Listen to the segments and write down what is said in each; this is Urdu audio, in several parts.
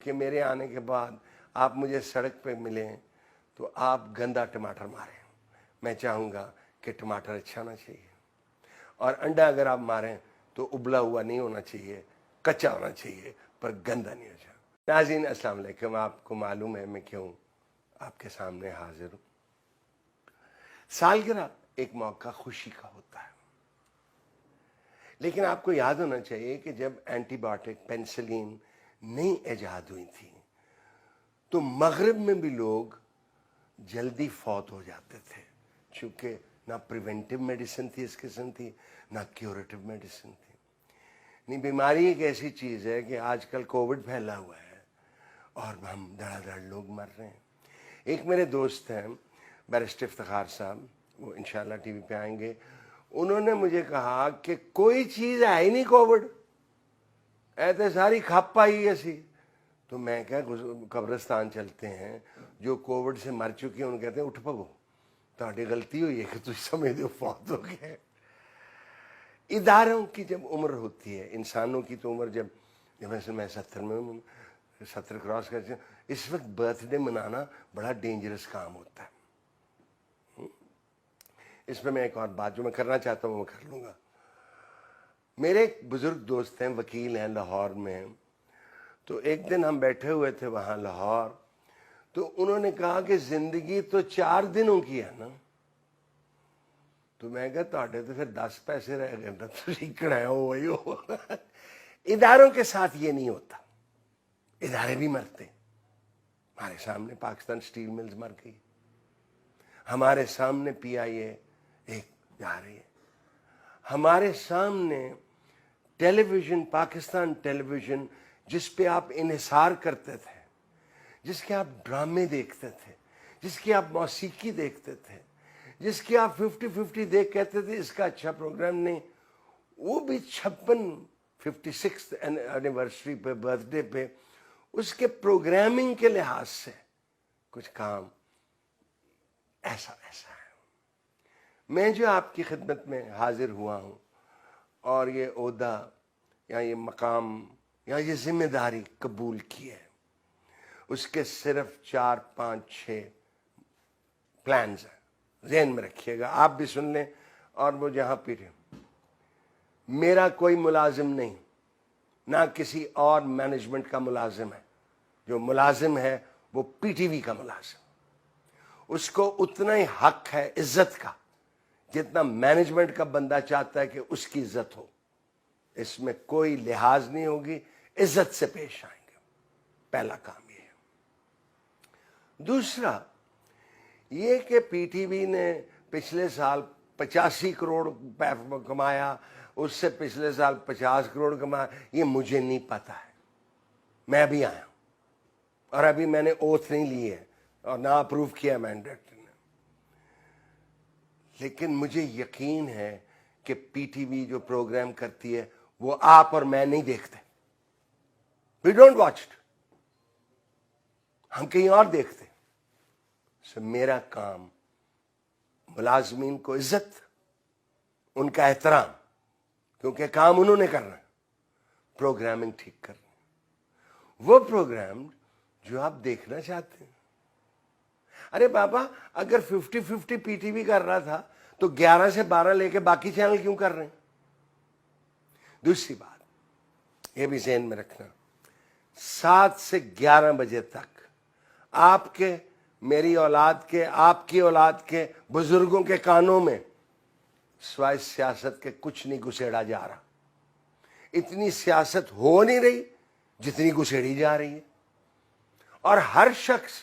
کہ میرے آنے کے بعد آپ مجھے سڑک پہ ملیں تو آپ گندا ٹماٹر ماریں. میں چاہوں گا کہ ٹماٹر اچھا ہونا چاہیے, اور انڈا اگر آپ ماریں تو ابلا ہوا نہیں ہونا چاہیے, کچا ہونا چاہیے, پر گندا نہیں ہونا چاہیے. ناظرین السلام علیکم. آپ کو معلوم ہے میں کیوں آپ کے سامنے حاضر ہوں. سالگرہ ایک موقع خوشی کا ہوتا ہے, لیکن آپ کو یاد ہونا چاہیے کہ جب اینٹی بایوٹک پینسلین نئی ایجاد ہوئی تھی تو مغرب میں بھی لوگ جلدی فوت ہو جاتے تھے, چونکہ نہ پریونٹیو میڈیسن تھی اس قسم تھی, نہ کیوریٹو میڈیسن تھی. نہیں, بیماری ایک ایسی چیز ہے کہ آج کل کووڈ پھیلا ہوا ہے اور ہم دھڑا دھڑ لوگ مر رہے ہیں. ایک میرے دوست ہیں بیرسٹر افتخار صاحب, وہ انشاءاللہ ٹی وی پہ آئیں گے. انہوں نے مجھے کہا کہ کوئی چیز ہے ہی نہیں کووڈ, ایسے ساری کھپ پائی ایسی. تو میں کیا قبرستان چلتے ہیں, جو کووڈ سے مر چکے ہیں ان کہتے ہیں اٹھ پگو, تہاڈی غلطی ہوئی ہے کہ تم سمجھ دو فوت ہو گئے. اداروں کی جب عمر ہوتی ہے, انسانوں کی تو عمر جب مثلا میں 70 کراس کرتے ہیں, اس وقت برتھ ڈے منانا بڑا ڈینجرس کام ہوتا ہے. اس میں ایک اور بات جو میں کرنا چاہتا ہوں وہ کر لوں گا. میرے ایک بزرگ دوست ہیں, وکیل ہیں, لاہور میں. تو ایک دن ہم بیٹھے ہوئے تھے وہاں لاہور, تو انہوں نے کہا کہ زندگی تو 4 دنوں کی ہے نا. تو میں کہا تاڑے تو پھر 10 پیسے رہ گئے نا, کڑے ہو وہی ہو. اداروں کے ساتھ یہ نہیں ہوتا, ادارے بھی مرتے. ہمارے سامنے پاکستان سٹیل ملز مر گئی, ہمارے سامنے PIA ایک جا رہی ہے, ہمارے سامنے ٹیلی ویژن, پاکستان ٹیلی ویژن جس پہ آپ انحصار کرتے تھے, جس کے آپ ڈرامے دیکھتے تھے, جس کی آپ موسیقی دیکھتے تھے, جس کی آپ 50-50 دیکھ کہتے تھے اس کا اچھا پروگرام نہیں, وہ بھی 56 اینیورسری پہ, برتھ ڈے پہ, اس کے پروگرامنگ کے لحاظ سے کچھ کام ایسا ہے. میں جو آپ کی خدمت میں حاضر ہوا ہوں اور یہ عہدہ یا یہ مقام یا یہ ذمہ داری قبول کی ہے, اس کے صرف 4-5-6 پلانز ہیں. ذہن میں رکھیے گا, آپ بھی سن لیں اور وہ جہاں پیٹھے. میرا کوئی ملازم نہیں, نہ کسی اور مینجمنٹ کا ملازم ہے. جو ملازم ہے وہ PTV کا ملازم, اس کو اتنا ہی حق ہے عزت کا جتنا مینجمنٹ کا بندہ چاہتا ہے کہ اس کی عزت ہو. اس میں کوئی لحاظ نہیں ہوگی, عزت سے پیش آئیں گے. پہلا کام یہ ہے. دوسرا یہ کہ PTV نے پچھلے سال 85 کروڑ کمایا, اس سے پچھلے سال 50 کروڑ کمایا, یہ مجھے نہیں پتا ہے. میں ابھی آیا ہوں اور ابھی میں نے اوتھ نہیں لی ہے اور نہ اپروو کیا مینڈیٹ نے, لیکن مجھے یقین ہے کہ PTV جو پروگرام کرتی ہے وہ آپ اور میں نہیں دیکھتے. وی ڈونٹ واچ اٹ, ہم کہیں اور دیکھتے. میرا کام ملازمین کو عزت, ان کا احترام, کیونکہ کام انہوں نے کرنا, پروگرامنگ ٹھیک کرنا. وہ پروگرام جو آپ دیکھنا چاہتے ہیں. ارے بابا, اگر 50-50 PTV کر رہا تھا تو 11 سے 12 لے کے باقی چینل کیوں کر رہے ہیں؟ دوسری بات یہ بھی ذہن میں رکھنا, 7 سے 11 بجے تک آپ کے, میری اولاد کے, آپ کی اولاد کے, بزرگوں کے کانوں میں سوائے سیاست کے کچھ نہیں گسیڑا جا رہا. اتنی سیاست ہو نہیں رہی جتنی گسیڑی جا رہی ہے. اور ہر شخص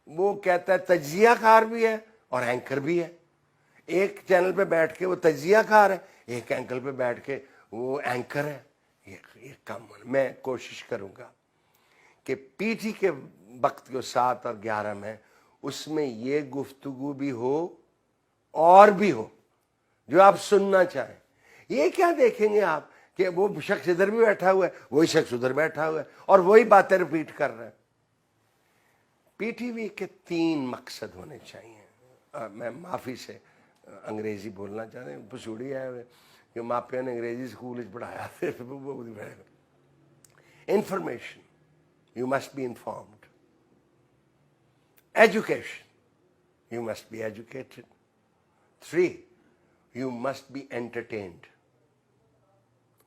وہ کہتا ہے تجزیہ کار بھی ہے اور اینکر بھی ہے. ایک چینل پہ بیٹھ کے وہ تجزیہ کار ہے, ایک اینکر پہ بیٹھ کے وہ اینکر ہے. یہ کم میں کوشش کروں گا کہ PTV کے وقت جو 7 اور 11 میں, اس میں یہ گفتگو بھی ہو اور بھی ہو جو آپ سننا چاہیں. یہ کیا دیکھیں گے آپ کہ وہ شخص ادھر بھی بیٹھا ہوا ہے, وہی شخص ادھر بیٹھا ہوا ہے اور وہی باتیں ریپیٹ کر رہے ہیں. PTV کے 3 مقصد ہونے چاہیے. میں معافی سے انگریزی بولنا چاہتے ہیں, پسوڑی ہے کہ ماپیا نے انگریزی اسکول پڑھایا. Information, you must be informed. Education, you must be educated. 3, you must be entertained.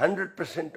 100%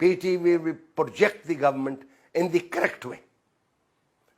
PTV will project the government in the correct way.